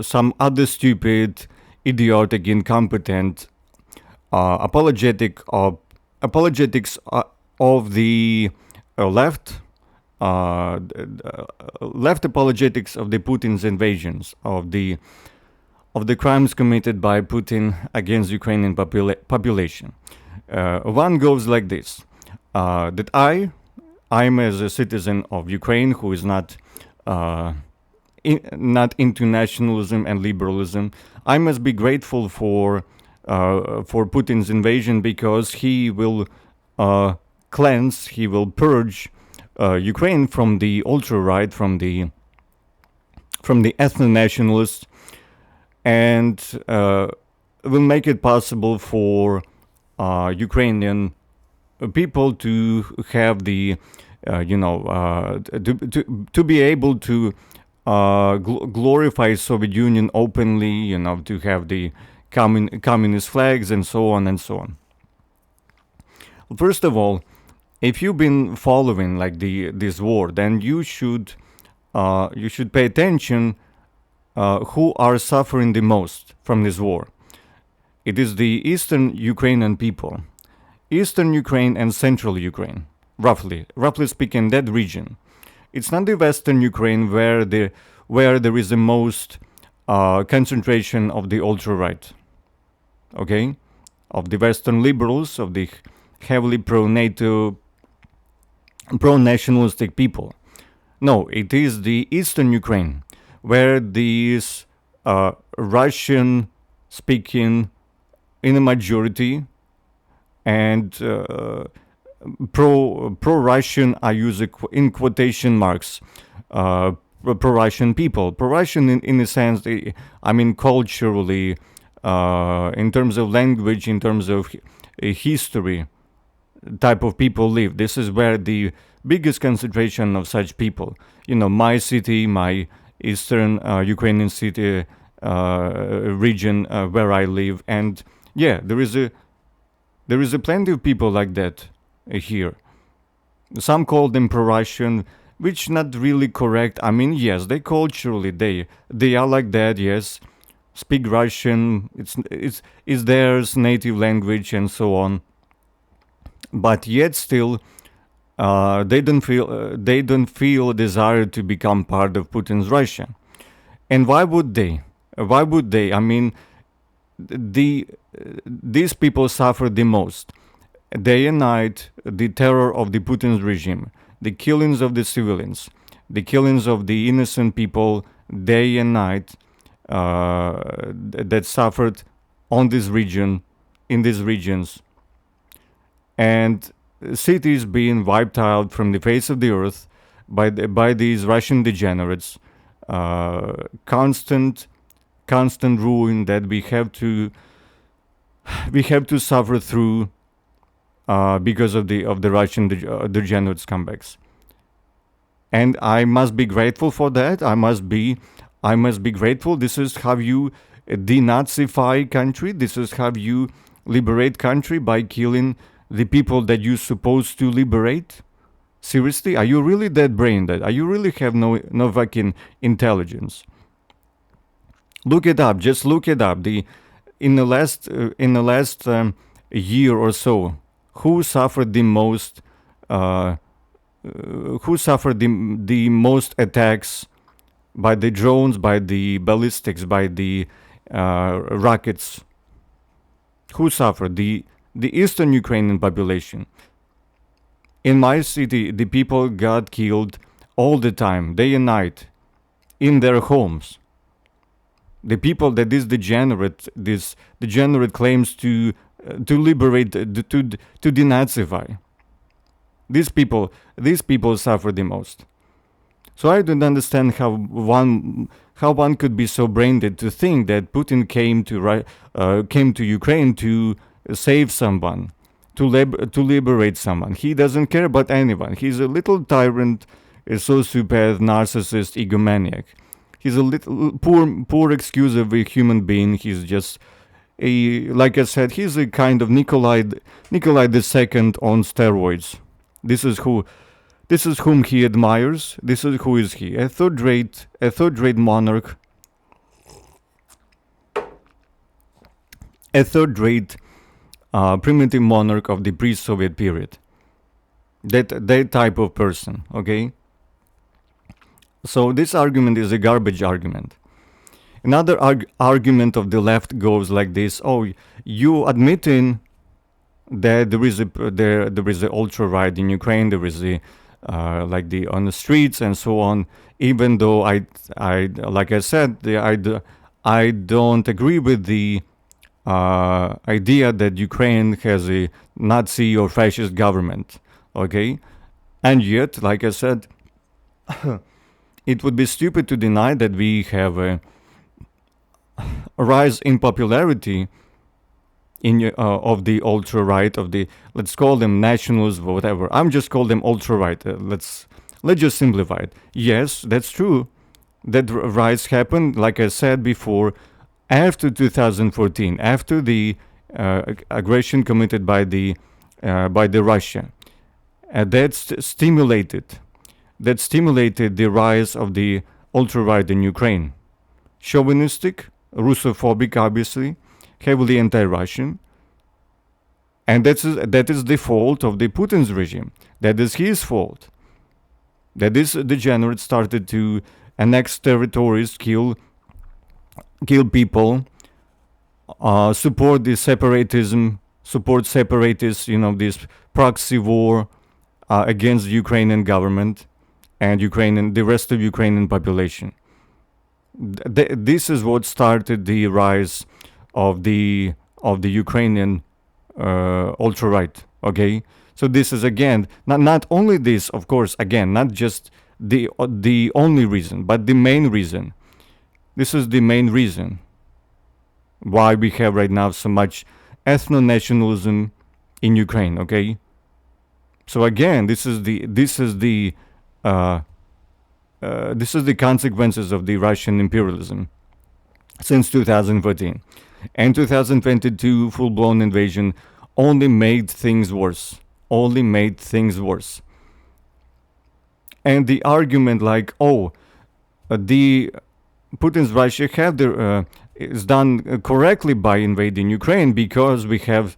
some other stupid, idiotic, incompetent apologetics of the left, left apologetics of the Putin's invasions, of the crimes committed by Putin against Ukrainian population. One goes like this: that I'm as a citizen of Ukraine who is not not into nationalism and liberalism, I must be grateful for Putin's invasion, because he will cleanse, he will purge Ukraine from the ultra right, from the ethno-nationalists, and will make it possible for Ukrainian people to have the to be able to glorify Soviet Union openly, to have the communist flags and so on and so on. First of all, if you've been following like this war, then you should pay attention who are suffering the most from this war. It is the Eastern Ukrainian people, Eastern Ukraine and Central Ukraine, roughly speaking, that region. It's not the Western Ukraine where there is the most concentration of the ultra-right, okay? Of the Western liberals, of the heavily pro-NATO, pro-nationalistic people. No, it is the Eastern Ukraine, where these Russian-speaking in a majority and pro-Russian, I use it in quotation marks, pro-Russian people. Pro-Russian in a sense, I mean culturally, in terms of language, in terms of history, type of people live. This is where the biggest concentration of such people. My city, my Eastern Ukrainian city region where I live, and yeah, there is a plenty of people like that here. Some call them pro-Russian, which not really correct. I mean, yes, they culturally they are like that. Yes, speak Russian. It's theirs native language and so on. But yet still, they don't feel a desire to become part of Putin's Russia. And why would they? Why would they? I mean, these people suffer the most. Day and night, the terror of the Putin's regime, the killings of the civilians, the killings of the innocent people, day and night, that suffered on this region, in these regions, and cities being wiped out from the face of the earth by these Russian degenerates, constant ruin that we have to suffer through because of the Russian degenerate scumbags. And I must be grateful for that. I must be grateful. This is how you denazify country. This is how you liberate country, by killing the people that you're supposed to liberate. Seriously, are you really that brain dead? Are you really have no fucking intelligence? Look it up. Just look it up. In the last year or so, who suffered the most? Who suffered the most attacks by the drones, by the ballistics, by the rockets? Who suffered? The Eastern Ukrainian population. In my city, the people got killed all the time, day and night, in their homes. The people that this degenerate claims to liberate, to denazify. These people suffer the most. So I don't understand how one could be so brain dead to think that Putin came to Ukraine to save someone, to liberate someone. He doesn't care about anyone. He's a little tyrant, a sociopath, narcissist, egomaniac. He's a little poor excuse of a human being. He's just like I said, he's a kind of Nikolai II on steroids. This is whom he admires. This is who is he? A third-rate monarch a third-rate primitive monarch of the pre-Soviet period. That type of person. Okay. So this argument is a garbage argument. Another argument of the left goes like this: oh, you admitting that there is a ultra right in Ukraine, there is a like the on the streets and so on. Even though I like I said, I don't agree with the idea that Ukraine has a Nazi or fascist government. Okay, and yet, like I said, it would be stupid to deny that we have a rise in popularity in of the ultra right, of the, let's call them nationalists or whatever. I'm just call them ultra right. Let's just simplify it. Yes, that's true. That rise happened, like I said before, after 2014, after the aggression committed by the Russia. That stimulated the rise of the ultra right in Ukraine. Chauvinistic, Russophobic, obviously, heavily anti-Russian, and that is the fault of the Putin's regime. That is his fault. That this degenerate started to annex territories, kill people, support the separatism, support separatists. This proxy war against the Ukrainian government and the rest of Ukrainian population. This is what started the rise of the Ukrainian ultra right. Okay, so this is again not only this, of course, again not just the only reason, but the main reason. This is the main reason why we have right now so much ethno-nationalism in Ukraine. Okay, so again, this is the consequences of the Russian imperialism since 2014. And 2022 full-blown invasion only made things worse. And the argument like, oh, the Putin's Russia is done correctly by invading Ukraine because we have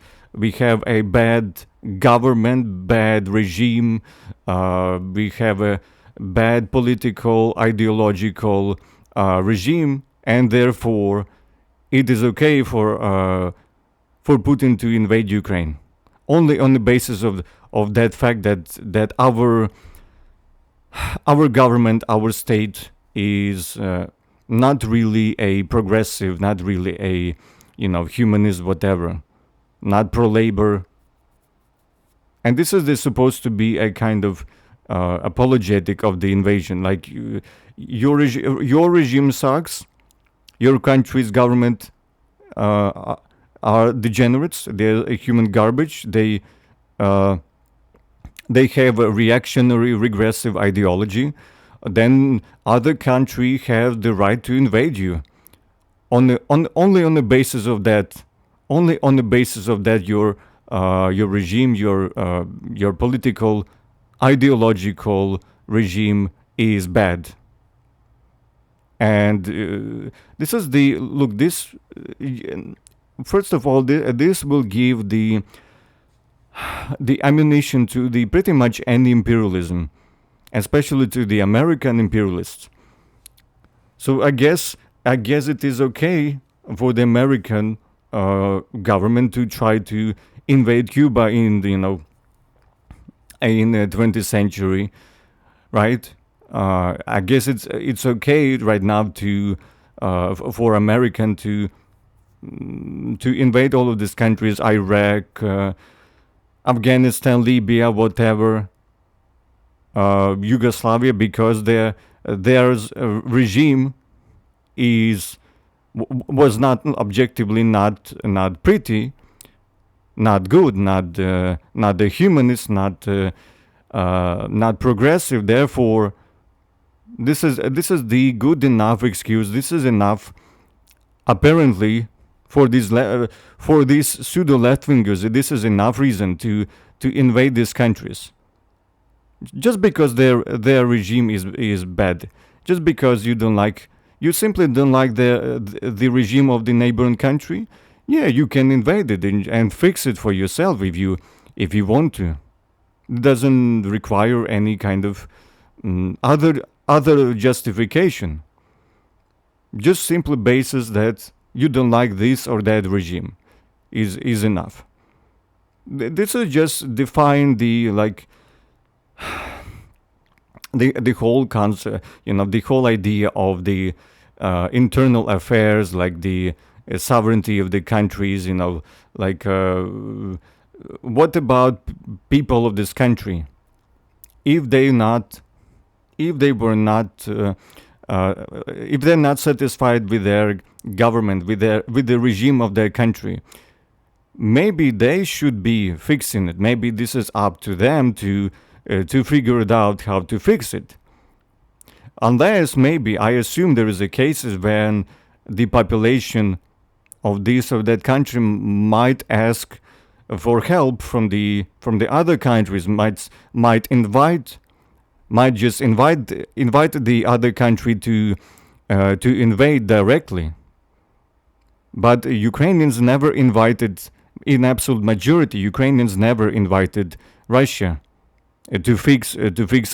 a bad government, bad regime, we have a bad political, ideological regime, and therefore it is okay for Putin to invade Ukraine, only on the basis of that fact that our government, our state is not really a progressive, not really a humanist, whatever, not pro-labor, and this is supposed to be a kind of apologetic of the invasion. Like your regime sucks. Your country's government are degenerates. They're human garbage. They have a reactionary, regressive ideology. Then other country have the right to invade you. Only on the basis of that. Only on the basis of that, your regime, your political, ideological regime is bad. And this is this first of all, this will give the ammunition to the pretty much any imperialism, especially to the American imperialists. So I guess it is okay for the American government to try to invade Cuba in the in the 20th century, right? I guess it's okay right now to for American to invade all of these countries, Iraq, Afghanistan, Libya, whatever, Yugoslavia, because their regime was not objectively not pretty, not good, not the humanist, not progressive. Therefore, this is the good enough excuse. This is enough, apparently, for these pseudo left wingers. This is enough reason to invade these countries. Just because their regime is bad, just because you simply don't like the regime of the neighboring country, Yeah, you can invade it and fix it for yourself if you want to. It doesn't require any kind of other justification. Just simply basis that you don't like this or that regime is enough. This is just define the like the whole concept, the whole idea of the internal affairs, like the sovereignty of the countries, like what about people of this country? If they not, if they were not, if they're not satisfied with their government, with the regime of their country, maybe they should be fixing it. Maybe this is up to them to figure it out how to fix it. Unless maybe I assume there is a cases when the population of this or that country might ask for help from the other countries, might just invite the other country to invade directly. But Ukrainians never invited, in absolute majority, Ukrainians never invited Russia to fix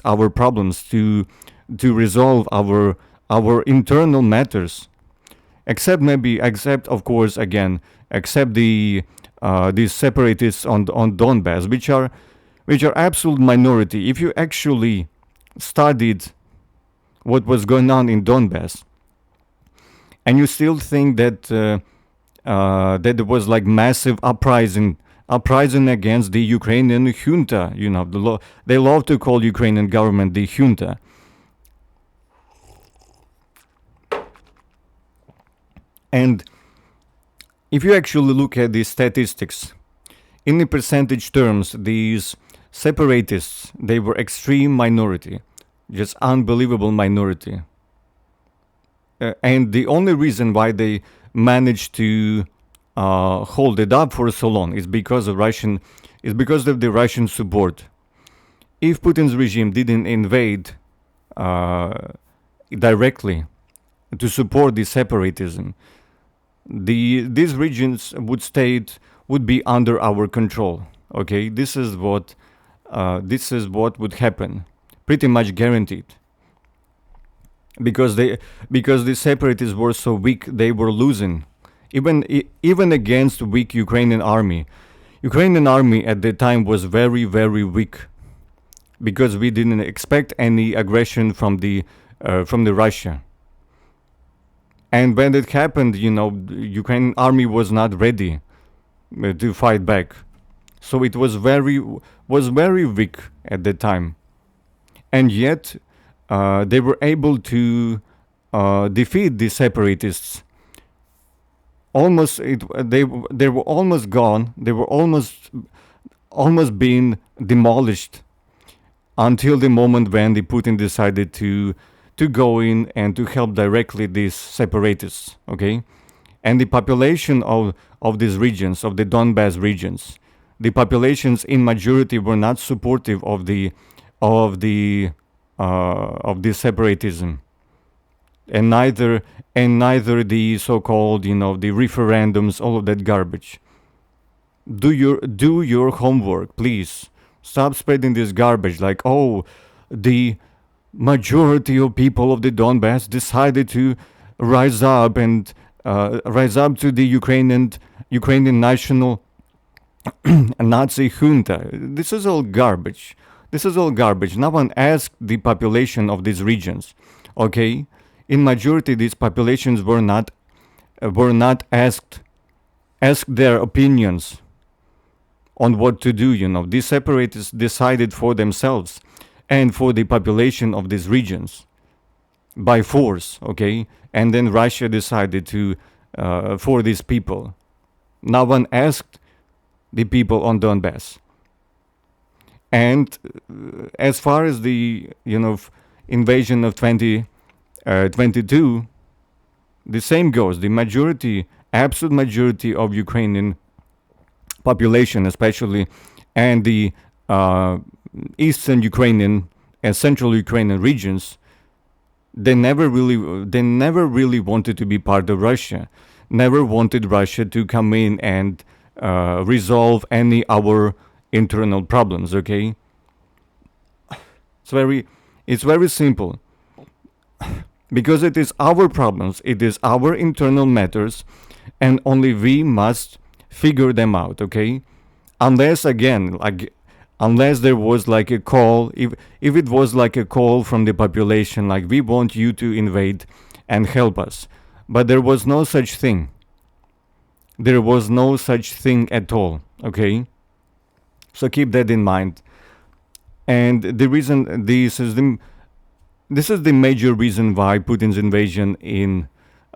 our problems, to resolve our internal matters. Except of course again, except these separatists on Donbass, which are absolute minority. If you actually studied what was going on in Donbass, and you still think that that there was like massive uprising against the Ukrainian junta. They love to call Ukrainian government the junta. And if you actually look at the statistics, in the percentage terms, these separatists, they were extreme minority, just unbelievable minority. And the only reason why they managed to hold it up for so long is because of the Russian support. If Putin's regime didn't invade directly to support the separatism, these regions would be under our control. Okay, this is what would happen, pretty much guaranteed. Because the separatists were so weak, they were losing, even against weak Ukrainian army. Ukrainian army at the time was very very weak, because we didn't expect any aggression from the Russia. And when it happened, Ukrainian army was not ready to fight back, so it was very weak at the time, and yet they were able to defeat the separatists. They were almost gone. They were almost being demolished until the moment when the Putin decided to go in and to help directly these separatists. Okay, and the population of these regions, of the Donbass regions, the populations in majority were not supportive of the separatism, and neither the so-called the referendums, all of that garbage. Do your homework, please. Stop spreading this garbage like, oh, the majority of people of the Donbass decided to rise up and rise up to the Ukrainian national Nazi junta. This is all garbage. No one asked the population of these regions. Okay, in majority, these populations were not asked their opinions on what to do. These separatists decided for themselves and for the population of these regions by force. Okay, and then Russia decided to for these people. No one asked the people on Donbass. And as far as the invasion of 2022, the same goes. The absolute majority of Ukrainian population, especially, and the eastern Ukrainian and central Ukrainian regions, they never really wanted to be part of Russia. never wanted Russia to come in and resolve any our internal problems. Okay, it's very simple, because it is our problems, it is our internal matters, and only we must figure them out. Okay, unless again, like, unless there was like a call, if it was like a call from the population, like, we want you to invade and help us, but there was no such thing. There was no such thing at all. Okay, so keep that in mind. And the reason, this is the major reason why Putin's invasion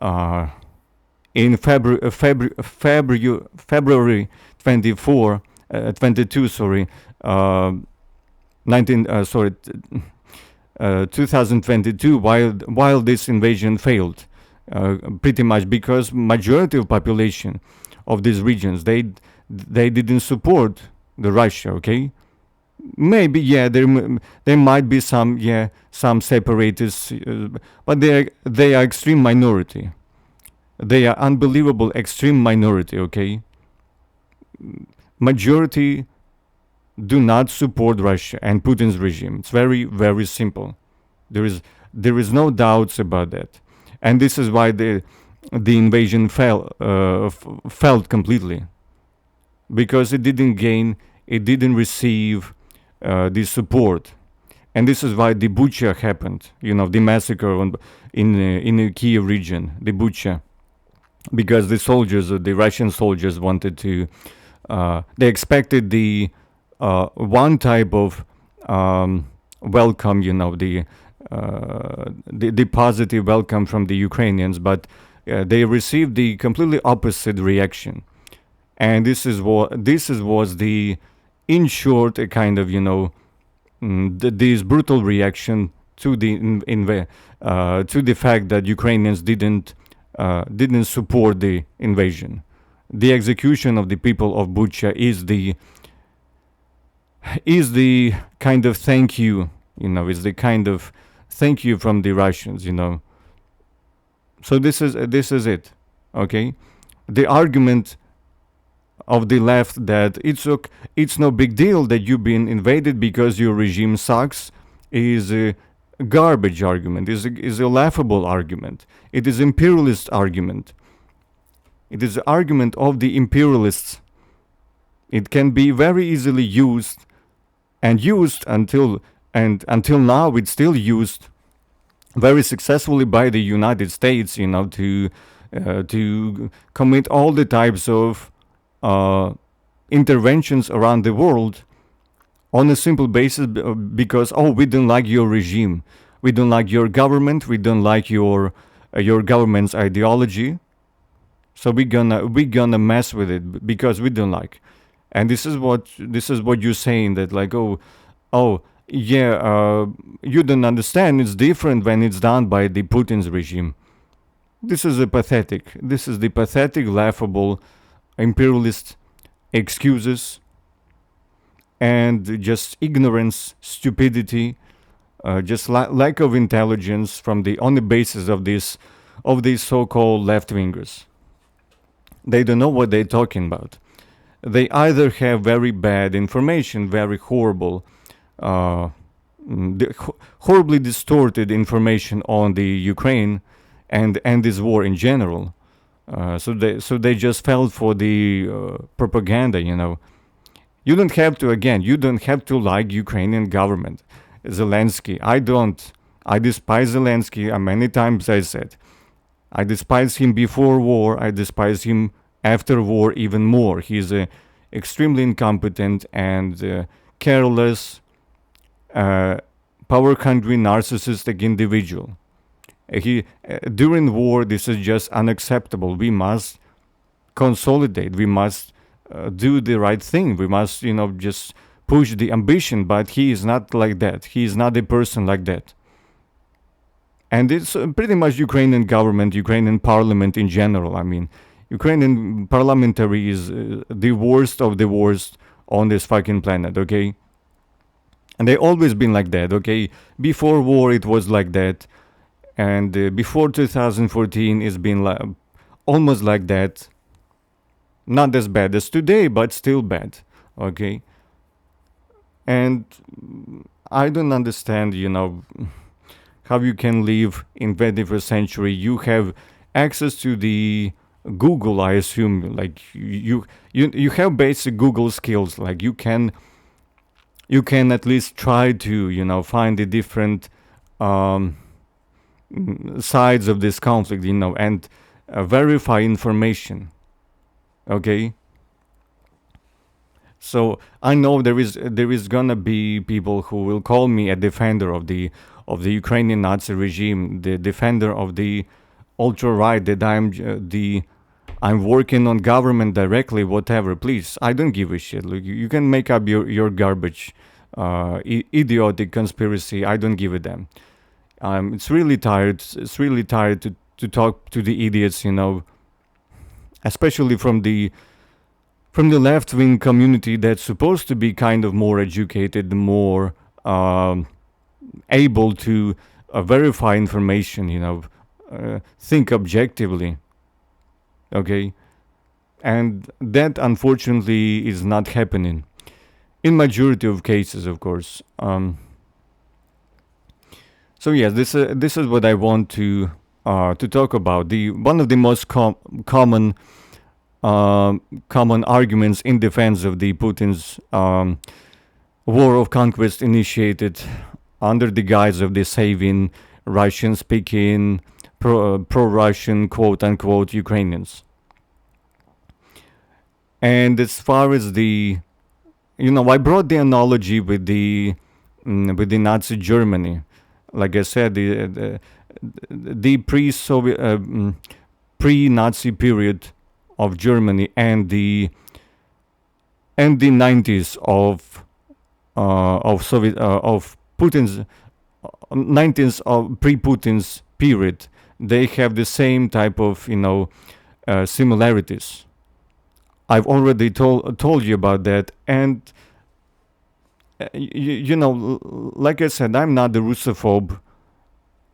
uh, in February 24, 22, sorry, uh, 19, 2022, while this invasion failed, pretty much because majority of population of these regions, they didn't support the Russia. Okay, maybe, yeah, there might be some, yeah, some separatists, but they are extreme minority. They are unbelievable extreme minority. Okay, majority do not support Russia and Putin's regime. It's very, very simple. There is no doubts about that, and this is why the invasion failed completely, because it didn't receive the support, and this is why the Bucha happened. You know, the massacre in the Kiev region, the Bucha, because the Russian soldiers wanted to. They expected the one type of welcome, you know, the positive welcome from the Ukrainians, but they received the completely opposite reaction, and was the, in short, a kind of, you know, this brutal reaction to to the fact that Ukrainians didn't support the invasion. The execution of the people of Bucha is the kind of thank you, you know, is the kind of thank you from the Russians, you know. So this is it. Okay, the argument of the left that it's no big deal that you've been invaded because your regime sucks is a garbage argument, is a laughable argument. It is imperialist argument. It is the argument of the imperialists. It can be very easily used, and used until now it's still used very successfully by the United States, you know, to commit all the types of interventions around the world on a simple basis, because, oh, we don't like your regime, we don't like your government, we don't like your government's ideology, so we're gonna mess with it because we don't like. And this is what you're saying, that like, oh yeah, you don't understand, it's different when it's done by the Putin's regime. This is the pathetic, laughable, imperialist excuses, and just ignorance, stupidity, just lack of intelligence on the basis of these so-called left-wingers. They don't know what they're talking about. They either have very bad information, very horrible, horribly distorted information on the Ukraine and this war in general. So they just fell for the propaganda. You know, you don't have to like Ukrainian government, Zelensky. I don't. I despise Zelensky. Many times I said, I despise him before war. I despise him after war even more. He's a extremely incompetent and careless, power-hungry, narcissistic individual. During war, this is just unacceptable. We must consolidate. We must do the right thing. We must, just push the ambition. But he is not like that. He is not a person like that. And it's pretty much Ukrainian government, Ukrainian parliament in general. I mean, Ukrainian parliamentary is the worst of the worst on this fucking planet, okay? And they always been like that, okay? Before war, it was like that. And before 2014, it's been almost like that. Not as bad as today, but still bad. Okay, and I don't understand, how you can live in 21st century. You have access to the Google, I assume. Like you have basic Google skills. Like you can at least try to find the different um, sides of this conflict, and verify information. Okay, so I know there is gonna be people who will call me a defender of the Ukrainian Nazi regime, the defender of the ultra right, that I'm working on government directly, whatever. Please, I don't give a shit. Look, you can make up your garbage, idiotic conspiracy. I don't give a damn. It's really tired. It's really tired to talk to the idiots, especially from the left wing community that's supposed to be kind of more educated, more able to verify information, think objectively. Okay, and that unfortunately is not happening in majority of cases, of course. So yes, this is what I want to talk about. The one of the most common common arguments in defense of the Putin's war of conquest initiated under the guise of the saving Russian-speaking pro-Russian quote unquote Ukrainians. And as far as I brought the analogy with the Nazi Germany. Like I said, the pre-Soviet, pre-Nazi period of Germany and the 90s of Soviet of Putin's 90s of pre-Putin's period, they have the same type of similarities. I've already told you about that, and like I said, I'm not the Russophobe,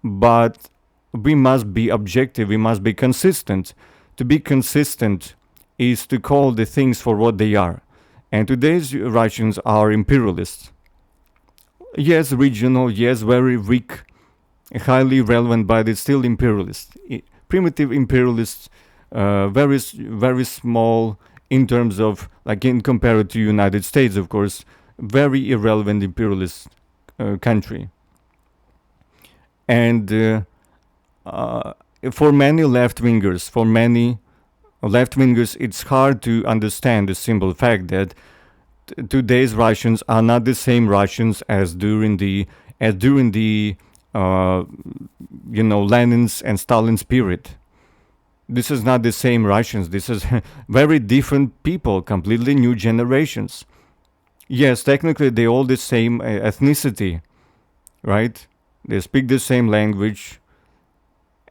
but we must be objective. We must be consistent. To be consistent is to call the things for what they are. And today's Russians are imperialists. Yes, regional. Yes, very weak, highly relevant, but it's still imperialist. Primitive imperialists, very small in terms of, like in compared to United States, of course, very irrelevant imperialist country. And for many left-wingers, it's hard to understand the simple fact that today's Russians are not the same Russians as during the Lenin's and Stalin's period. This is not the same Russians. This is very different people, completely new generations. Yes, technically they all the same ethnicity, right? They speak the same language,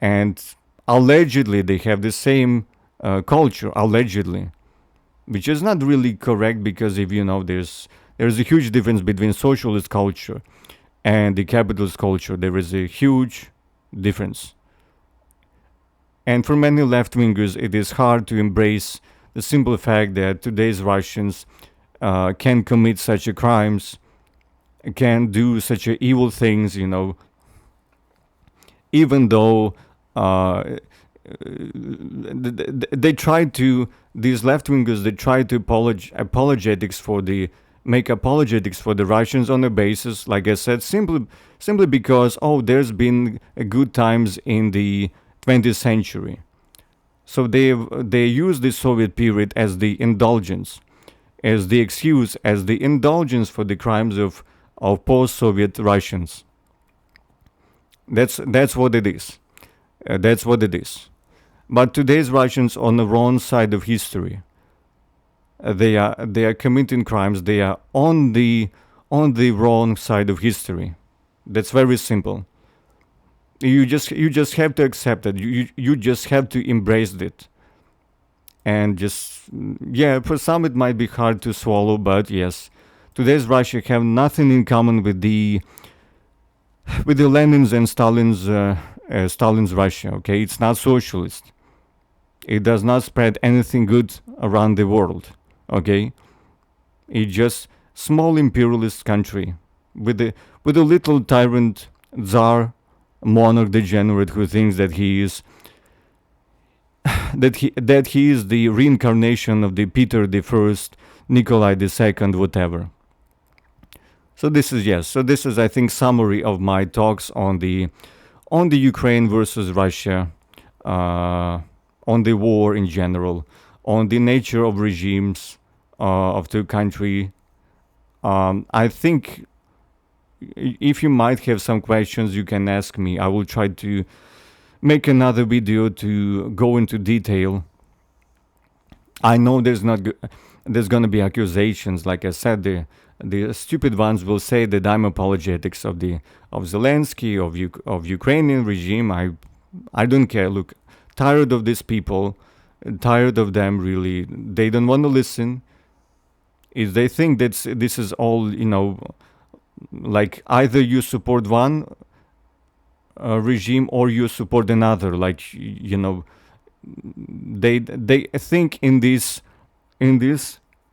and allegedly they have the same culture. Allegedly, which is not really correct, because if there's a huge difference between socialist culture and the capitalist culture. There is a huge difference. And for many left-wingers, it is hard to embrace the simple fact that today's Russians can commit such a crimes, can do such a evil things, even though they try to, these left-wingers, they try to make apologetics for the Russians on a basis, like I said, simply because, there's been good times in the 20th century. So they use the Soviet period as the indulgence, as the excuse, as the indulgence for the crimes of post-Soviet Russians. That's what it is. That's what it is. But today's Russians on the wrong side of history. They are committing crimes. They are on the wrong side of history. That's very simple. You just have to accept it. You just have to embrace it. And for some it might be hard to swallow, but yes, today's Russia have nothing in common with the Lenin's and Stalin's Russia. Okay, it's not socialist. It does not spread anything good around the world. Okay, it's just small imperialist country with a little tyrant czar monarch degenerate who thinks that he is that he is the reincarnation of the Peter the First, Nikolai the Second, whatever. So this is yes. So this is, I think, summary of my talks on the Ukraine versus Russia, uh, on the war in general, on the nature of regimes of the country. I think if you might have some questions, you can ask me. I will try to make another video to go into detail. I know there's gonna be accusations. Like I said, the stupid ones will say that I'm apologetics of Zelensky, of Ukrainian regime. I don't care. Look, tired of these people, tired of them. Really, they don't want to listen. Is they think that this is all, like either you support one regime or you support another. Like, they think in this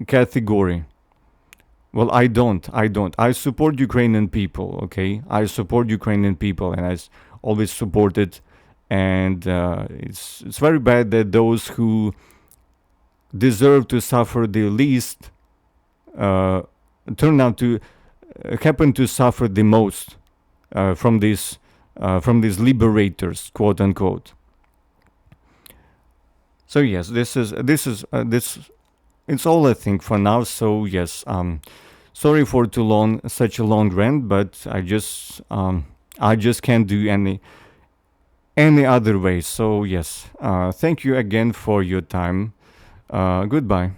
category. Well, I don't. I don't. I support Ukrainian people. Okay, I support Ukrainian people, and always supported. And it's very bad that those who deserve to suffer the least uh, turn out to happen to suffer the most from these liberators, quote unquote. So yes, this it's all, I think, for now. So yes, sorry for too long, such a long rant, but I just can't do any other way. So yes, thank you again for your time. Goodbye.